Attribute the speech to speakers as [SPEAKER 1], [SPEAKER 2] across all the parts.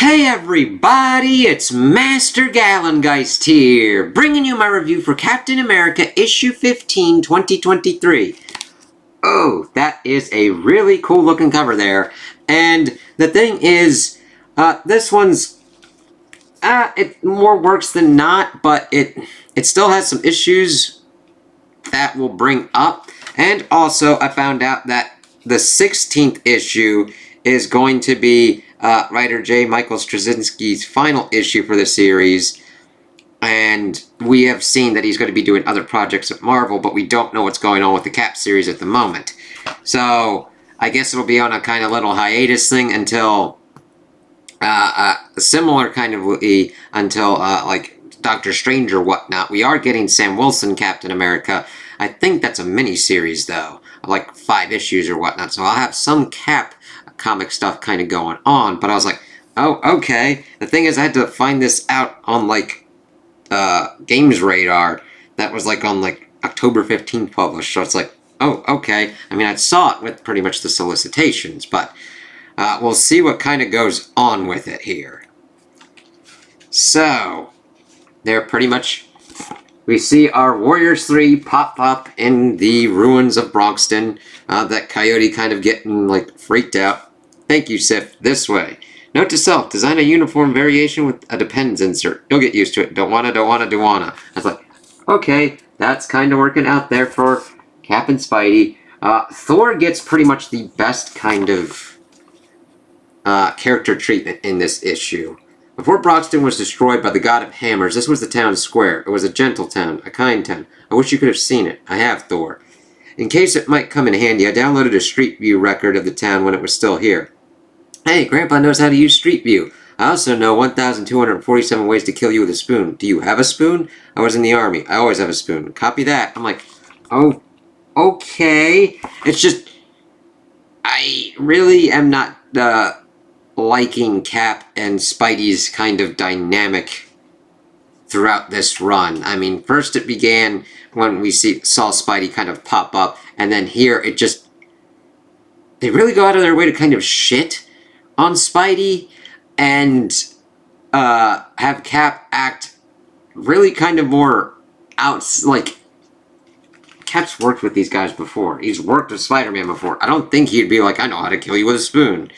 [SPEAKER 1] Hey everybody, it's Master Gallengeist here, bringing you my review for Captain America issue 15, 2023. Oh, that is a really cool looking cover there. And the thing is, this one's, it more works than not, but it still has some issues that we'll bring up. And also, I found out that the 16th issue is going to be writer J. Michael Straczynski's final issue for the series. And we have seen that he's going to be doing other projects at Marvel, but we don't know what's going on with the Cap series at the moment. So, I guess it'll be on a kind of little hiatus thing until, similar kind of until, like, Doctor Strange or whatnot. We are getting Sam Wilson Captain America. I think that's a mini-series, though, of like 5 issues or whatnot. So I'll have some Cap comic stuff kind of going on. But I was like, oh, okay. The thing is, I had to find this out on, like, Games Radar. That was, like, on, like, October 15th published. So it's like, oh, okay. I mean, I saw it with pretty much the solicitations, but we'll see what kind of goes on with it here. So, they're pretty much... We see our Warriors 3 pop up in the ruins of Bronxton. That Coyote kind of getting, like, freaked out. Thank you, Sif. This way. Note to self, design a uniform variation with a depends insert. You'll get used to it. Don't wanna. I was like, okay, that's kind of working out there for Cap and Spidey. Thor gets pretty much the best kind of character treatment in this issue. Before Broxton was destroyed by the God of Hammers, this was the town square. It was a gentle town, a kind town. I wish you could have seen it. I have, Thor. In case it might come in handy, I downloaded a Street View record of the town when it was still here. Hey, Grandpa knows how to use Street View. I also know 1,247 ways to kill you with a spoon. Do you have a spoon? I was in the army. I always have a spoon. Copy that. I'm like, oh, okay. It's just, I really am not, liking Cap and Spidey's kind of dynamic throughout this run. I mean, first it began when we saw Spidey kind of pop up, and then here it just... They really go out of their way to kind of shit on Spidey, and have Cap act really kind of more like... Cap's worked with these guys before. He's worked with Spider-Man before. I don't think he'd be like, I know how to kill you with a spoon.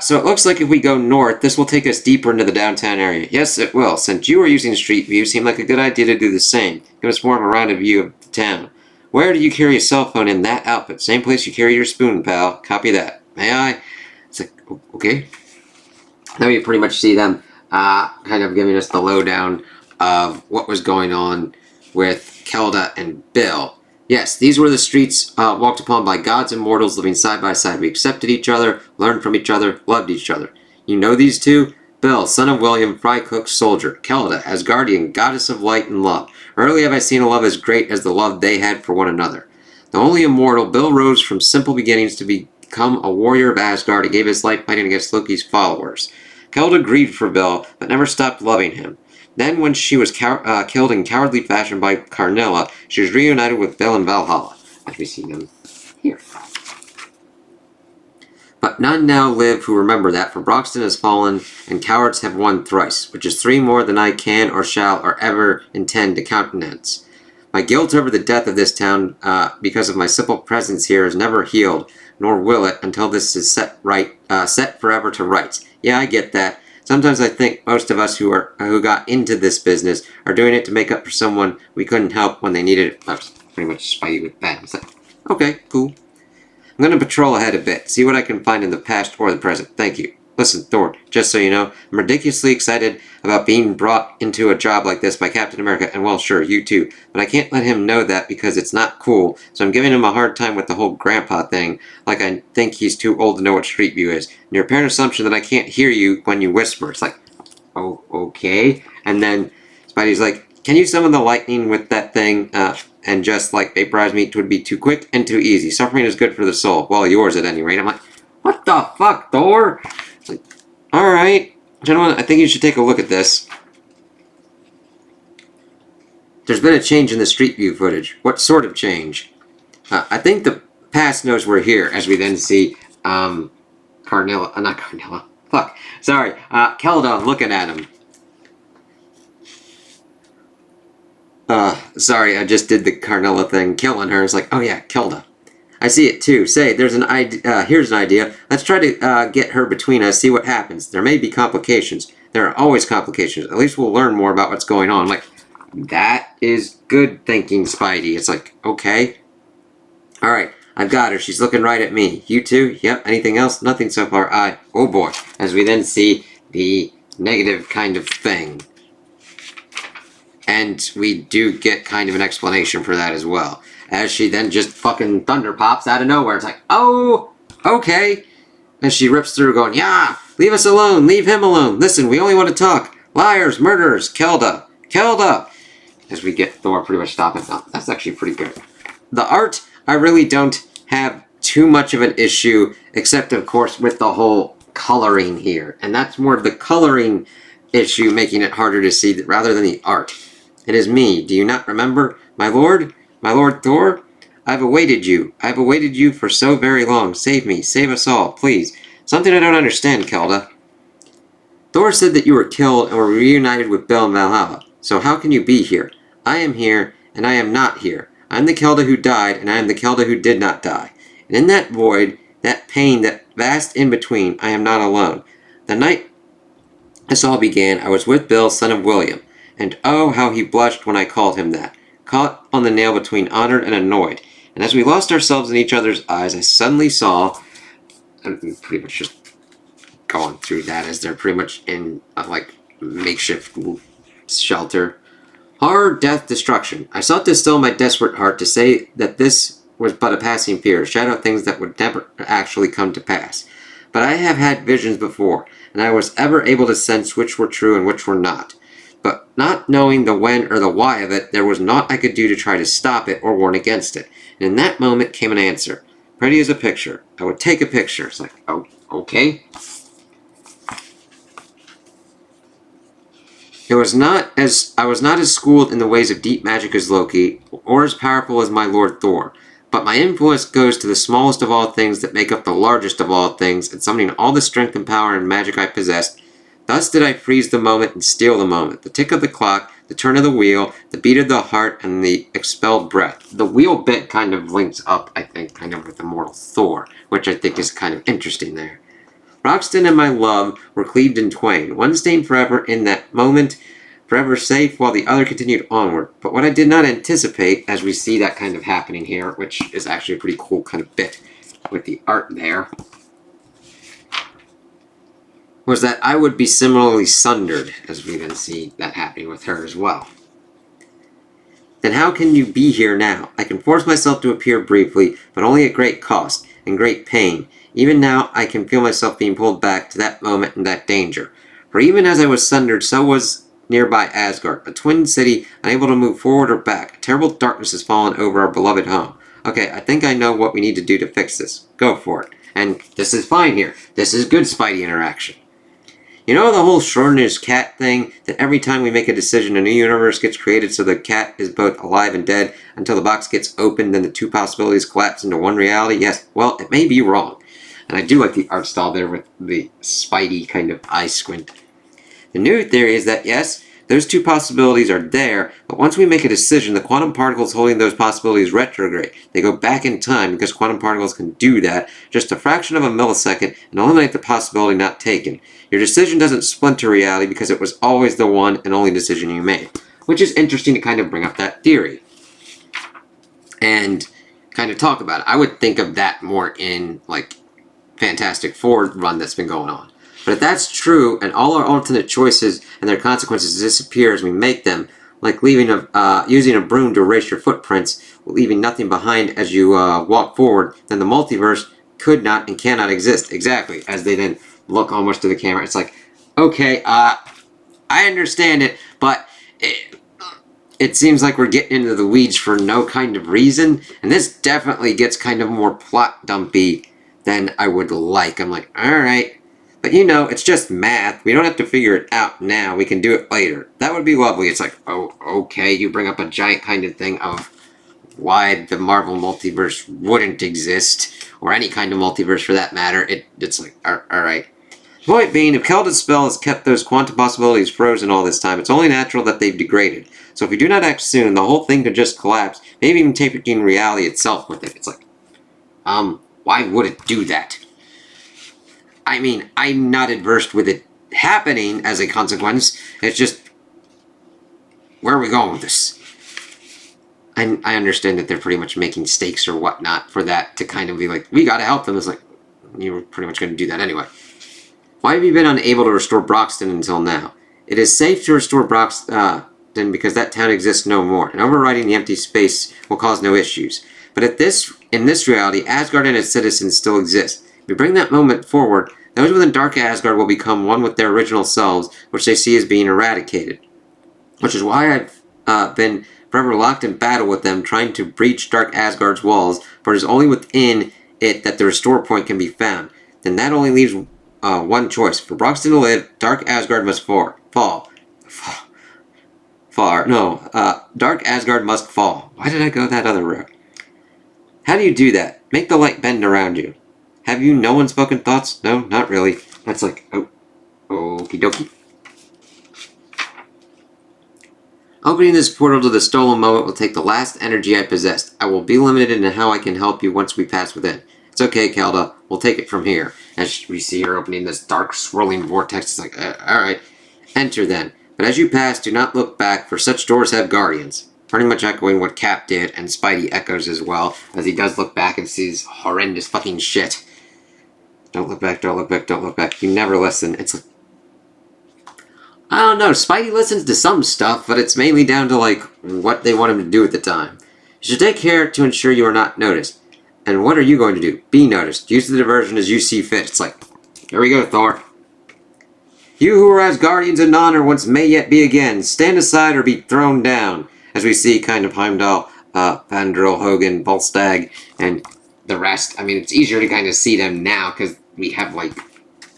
[SPEAKER 1] So it looks like if we go north, this will take us deeper into the downtown area. Yes, it will. Since you are using Street View, it seemed like a good idea to do the same. Give us more of a rounded view of the town. Where do you carry a cell phone in that outfit? Same place you carry your spoon, pal. Copy that. May I? It's like, okay. Now you pretty much see them kind of giving us the lowdown of what was going on with Kelda and Bill. Yes, these were the streets walked upon by gods and mortals living side by side. We accepted each other, learned from each other, loved each other. You know these two? Bill, son of William, fry cook, soldier. Kelda, Asgardian, goddess of light and love. Rarely have I seen a love as great as the love they had for one another. The only immortal, Bill rose from simple beginnings to become a warrior of Asgard and gave his life fighting against Loki's followers. Kelda grieved for Bill, but never stopped loving him. Then, when she was killed in cowardly fashion by Karnilla, she was reunited with Bill in Valhalla, as we see them here. But none now live who remember that, for Broxton has fallen, and cowards have won thrice, which is 3 more than I can or shall or ever intend to countenance. My guilt over the death of this town, because of my simple presence here, is never healed, nor will it until this is set forever to rights. Yeah, I get that. Sometimes I think most of us who got into this business are doing it to make up for someone we couldn't help when they needed it. That's pretty much Spidey with Ben. It's like, okay, cool. I'm going to patrol ahead a bit, see what I can find in the past or the present. Thank you. Listen, Thor, just so you know, I'm ridiculously excited about being brought into a job like this by Captain America, and well, sure, you too. But I can't let him know that because it's not cool, so I'm giving him a hard time with the whole grandpa thing, like I think he's too old to know what Street View is. And your apparent assumption that I can't hear you when you whisper. It's like, oh, okay. And then Spidey's like, can you summon the lightning with that thing, and just, like, vaporize me? It would be too quick and too easy. Suffering is good for the soul. Well, yours at any rate. I'm like, what the fuck, Thor? It's like, alright. Gentlemen, I think you should take a look at this. There's been a change in the Street View footage. What sort of change? I think the past knows we're here, as we then see, not Karnilla. Fuck. Sorry. Kelda looking at him. Sorry, I just did the Carnella thing, killing her. It's like, oh yeah, Kelda. I see it too. Say, there's an idea. Here's an idea. Let's try to get her between us. See what happens. There may be complications. There are always complications. At least we'll learn more about what's going on. I'm like, that is good thinking, Spidey. It's like, okay, all right. I've got her. She's looking right at me. You too? Yep. Anything else? Nothing so far. Oh boy. As we then see the negative kind of thing. And we do get kind of an explanation for that as well. As she then just fucking thunder pops out of nowhere. It's like, oh, okay. And she rips through going, yeah, leave us alone. Leave him alone. Listen, we only want to talk. Liars, murderers, Kelda. Kelda. As we get Thor pretty much stopping. No, that's actually pretty good. The art, I really don't have too much of an issue, except, of course, with the whole coloring here. And that's more of the coloring issue making it harder to see rather than the art. It is me. Do you not remember? My lord? My lord Thor? I've awaited you. I've awaited you for so very long. Save me. Save us all, please. Something I don't understand, Kelda. Thor said that you were killed and were reunited with Bel and Valhalla. So how can you be here? I am here, and I am not here. I am the Kelda who died, and I am the Kelda who did not die. And in that void, that pain, that vast in-between, I am not alone. The night this all began, I was with Bill, son of William. And oh, how he blushed when I called him that. Caught on the nail between honored and annoyed. And as we lost ourselves in each other's eyes, I suddenly saw... I'm pretty much just going through that as they're pretty much in a, makeshift shelter. Horror, death, destruction. I sought to still my desperate heart to say that this was but a passing fear, a shadow of things that would never actually come to pass. But I have had visions before, and I was ever able to sense which were true and which were not. But not knowing the when or the why of it, there was naught I could do to try to stop it or warn against it. And in that moment came an answer. Pretty as a picture. I would take a picture. It's like, oh, okay. I was not as schooled in the ways of deep magic as Loki, or as powerful as my Lord Thor. But my influence goes to the smallest of all things that make up the largest of all things, and summoning all the strength and power and magic I possessed. Thus did I freeze the moment and steal the moment, the tick of the clock, the turn of the wheel, the beat of the heart, and the expelled breath. The wheel bit kind of links up, I think, kind of with Immortal Thor, which I think is kind of interesting there. Roxton and my love were cleaved in twain, one stained forever in that moment, forever safe, while the other continued onward. But what I did not anticipate, as we see that kind of happening here, which is actually a pretty cool kind of bit with the art there, was that I would be similarly sundered, as we then see that happening with her as well. Then how can you be here now? I can force myself to appear briefly, but only at great cost and great pain. Even now I can feel myself being pulled back to that moment and that danger. For even as I was sundered, so was nearby Asgard, a twin city unable to move forward or back. A terrible darkness has fallen over our beloved home. Okay, I think I know what we need to do to fix this. Go for it. And this is fine here. This is good Spidey interaction. You know the whole Schrodinger's cat thing? That every time we make a decision, a new universe gets created so the cat is both alive and dead until the box gets opened, then the two possibilities collapse into one reality? Yes, well, it may be wrong. And I do like the art style there with the Spidey kind of eye squint. The new theory is that, yes, those two possibilities are there, but once we make a decision, the quantum particles holding those possibilities retrograde. They go back in time because quantum particles can do that just a fraction of a millisecond and eliminate the possibility not taken. Your decision doesn't splinter reality because it was always the one and only decision you made. Which is interesting to kind of bring up that theory. And kind of talk about it. I would think of that more in, Fantastic Four run that's been going on. But if that's true, and all our alternate choices and their consequences disappear as we make them, like using a broom to erase your footprints, leaving nothing behind as you walk forward, then the multiverse could not and cannot exist. Exactly. As they then look almost to the camera, it's like, okay, I understand it, but it seems like we're getting into the weeds for no kind of reason, and this definitely gets kind of more plot dumpy than I would like. I'm like, alright. But it's just math. We don't have to figure it out now. We can do it later. That would be lovely. It's like, oh, okay, you bring up a giant kind of thing of why the Marvel multiverse wouldn't exist, or any kind of multiverse for that matter. It's like, alright. Point being, if Kelda's spell has kept those quantum possibilities frozen all this time, it's only natural that they've degraded. So if we do not act soon, the whole thing could just collapse, maybe even taking reality itself with it. It's like, why would it do that? I mean, I'm not adverse with it happening as a consequence. It's just, where are we going with this? I understand that they're pretty much making stakes or whatnot for that to kind of be like, we gotta help them. It's like, you were pretty much going to do that anyway. Why have you been unable to restore Broxton until now? It is safe to restore Broxton because that town exists no more, and overriding the empty space will cause no issues. But in this reality, Asgard and its citizens still exist. If we bring that moment forward, those within Dark Asgard will become one with their original selves, which they see as being eradicated. Which is why I've been forever locked in battle with them, trying to breach Dark Asgard's walls, for it is only within it that the restore point can be found. Then that only leaves one choice. For Broxton to live, Dark Asgard must fall. Dark Asgard must fall. Why did I go that other route? How do you do that? Make the light bend around you. Have you no unspoken thoughts? No, not really. That's like, oh, okie dokie. Opening this portal to the stolen moment will take the last energy I possessed. I will be limited in how I can help you once we pass within. It's okay, Kelda. We'll take it from here. As we see her opening this dark, swirling vortex, it's like, alright. Enter then. But as you pass, do not look back, for such doors have guardians. Pretty much echoing what Cap did, and Spidey echoes as well, as he does look back and sees horrendous fucking shit. Don't look back, don't look back, don't look back. You never listen. It's like, I don't know, Spidey listens to some stuff, but it's mainly down to, like, what they want him to do at the time. You should take care to ensure you are not noticed. And what are you going to do? Be noticed. Use the diversion as you see fit. It's like, here we go, Thor. You who were as guardians in honor once may yet be again. Stand aside or be thrown down. As we see kind of Heimdall, Vandril, Hogan, Volstagg, and the rest. I mean, it's easier to kind of see them now because we have, like,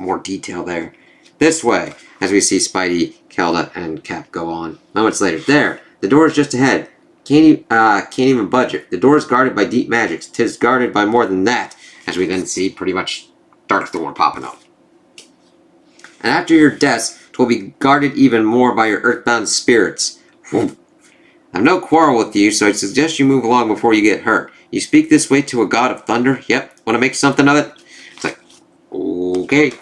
[SPEAKER 1] more detail there. This way, as we see Spidey, Kelda, and Cap go on. Moments later, there, the door is just ahead. Can't even budge it. The door is guarded by deep magics. 'Tis guarded by more than that. As we then see pretty much Dark Thor popping up. And after your deaths, 'twill be guarded even more by your earthbound spirits. I've no quarrel with you, so I suggest you move along before you get hurt. You speak this way to a god of thunder? Yep. Want to make something of it? It's like, okay.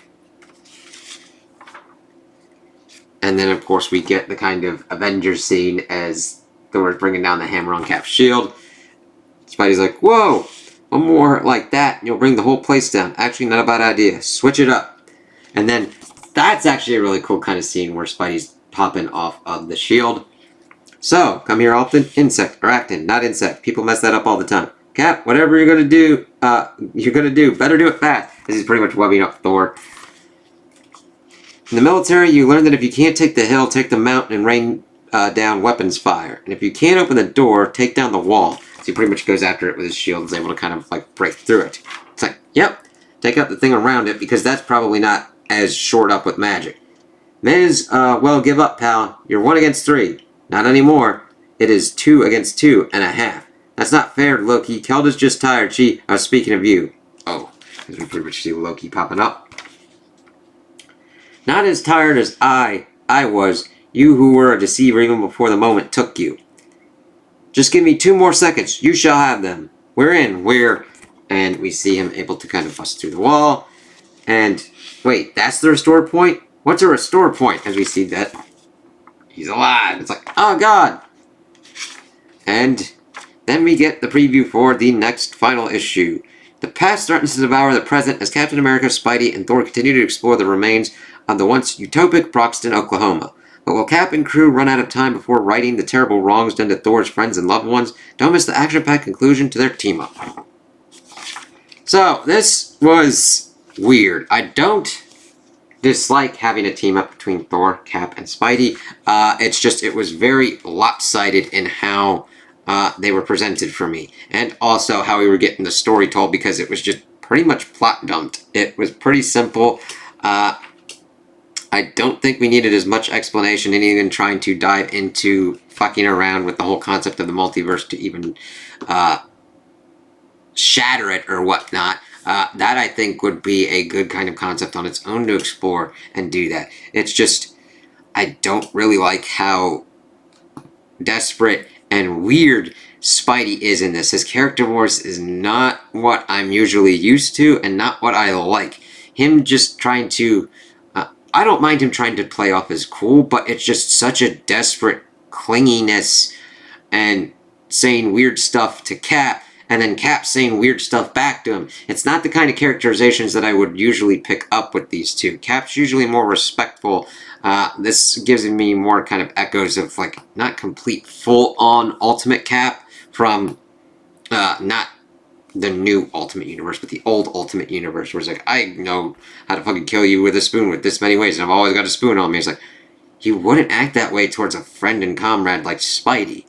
[SPEAKER 1] And then, of course, we get the kind of Avengers scene as Thor is bringing down the hammer on Cap's shield. Spidey's like, whoa! One more like that, and you'll bring the whole place down. Actually, not a bad idea. Switch it up. And then, that's actually a really cool kind of scene where Spidey's popping off of the shield. So, come here often. Insect, or actin, not insect. People mess that up all the time. Cap, whatever you're gonna do, better do it fast. As he's pretty much webbing up Thor. In the military, you learn that if you can't take the hill, take the mountain and rain down weapons fire. And if you can't open the door, take down the wall. So he pretty much goes after it with his shield and is able to kind of like break through it. It's like, yep, take out the thing around it because that's probably not as shored up with magic. Miz, well, give up, pal. You're 1 against 3. Not anymore. It is 2 against 2.5. That's not fair, Loki. Kelda's just tired. I was speaking of you. Oh, as we pretty much see Loki popping up. Not as tired as I was, you who were a deceiver even before the moment took you. Just give me 2 more seconds. You shall have them. We're in. And we see him able to kind of bust through the wall. And, wait, that's the restore point? What's a restore point? As we see that he's alive. It's like, oh god. And then we get the preview for the next final issue. The past threatens to devour the present as Captain America, Spidey, and Thor continue to explore the remains of the once utopic Broxton, Oklahoma. But will Cap and crew run out of time before righting the terrible wrongs done to Thor's friends and loved ones? Don't miss the action-packed conclusion to their team-up. So, this was weird. I don't dislike having a team-up between Thor, Cap, and Spidey. It's just, it was very lopsided in how they were presented for me. And also how we were getting the story told because it was just pretty much plot dumped. It was pretty simple. I don't think we needed as much explanation and even trying to dive into fucking around with the whole concept of the multiverse to even shatter it or whatnot. That I think would be a good kind of concept on its own to explore and do that. It's just, I don't really like how desperate and weird Spidey is in this. His character voice is not what I'm usually used to and not what I like. Him just trying to... I don't mind him trying to play off as cool, but it's just such a desperate clinginess and saying weird stuff to Cap, and then Cap saying weird stuff back to him. It's not the kind of characterizations that I would usually pick up with these two. Cap's usually more respectful. This gives me more kind of echoes of, like, not complete full-on Ultimate Cap from, not the new Ultimate Universe, but the old Ultimate Universe, where it's like, I know how to fucking kill you with a spoon with this many ways, and I've always got a spoon on me. It's like, he wouldn't act that way towards a friend and comrade like Spidey.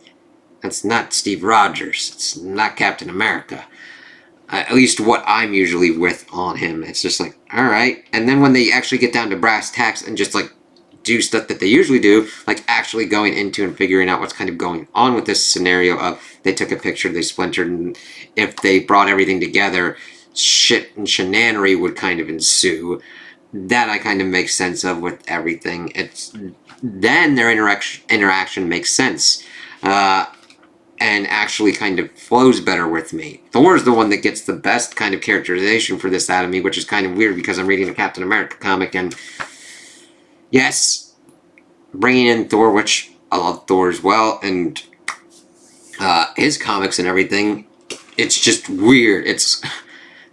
[SPEAKER 1] That's not Steve Rogers. It's not Captain America. At least what I'm usually with on him. It's just like, alright. And then when they actually get down to brass tacks and just, like, do stuff that they usually do, like actually going into and figuring out what's kind of going on with this scenario of they took a picture, they splintered, and if they brought everything together, shit and shenanery would kind of ensue. That I kind of make sense of with everything. It's then their interaction makes sense. And actually kind of flows better with me. Thor's the one that gets the best kind of characterization for this out of me, which is kind of weird because I'm reading a Captain America comic, and yes, bringing in Thor, which I love Thor as well, and his comics and everything, it's just weird. It's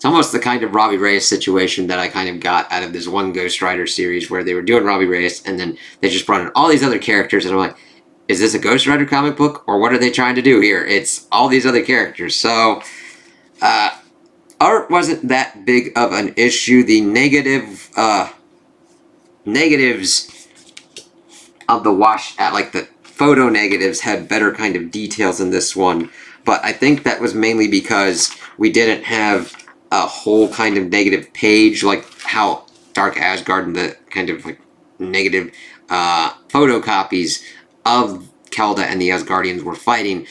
[SPEAKER 1] almost the kind of Robbie Reyes situation that I kind of got out of this one Ghost Rider series where they were doing Robbie Reyes, and then they just brought in all these other characters, and I'm like, is this a Ghost Rider comic book, or what are they trying to do here? It's all these other characters. So, art wasn't that big of an issue. The negatives of the like the photo negatives had better kind of details in this one. But I think that was mainly because we didn't have a whole kind of negative page, like how Dark Asgard and the kind of like negative photocopies of Kelda and the Asgardians were fighting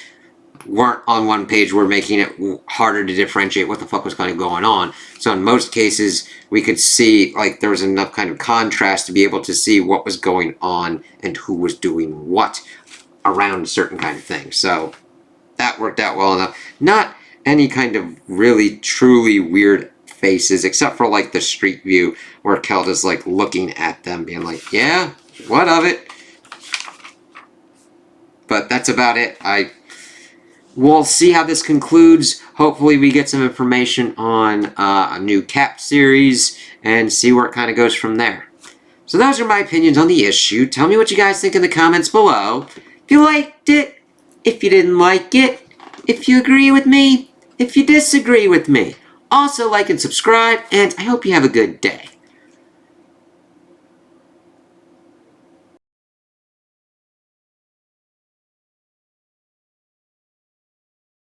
[SPEAKER 1] weren't on one page, were making it harder to differentiate what the fuck was kind of going on. So in most cases, we could see, like, there was enough kind of contrast to be able to see what was going on and who was doing what around a certain kind of thing. So that worked out well enough. Not any kind of really, truly weird faces, except for, like, the street view where Kelda's, like, looking at them, being like, yeah, what of it? But that's about it. We'll see how this concludes. Hopefully we get some information on a new Cap series and see where it kind of goes from there. So those are my opinions on the issue. Tell me what you guys think in the comments below. If you liked it, if you didn't like it, if you agree with me, if you disagree with me. Also like and subscribe, and I hope you have a good day.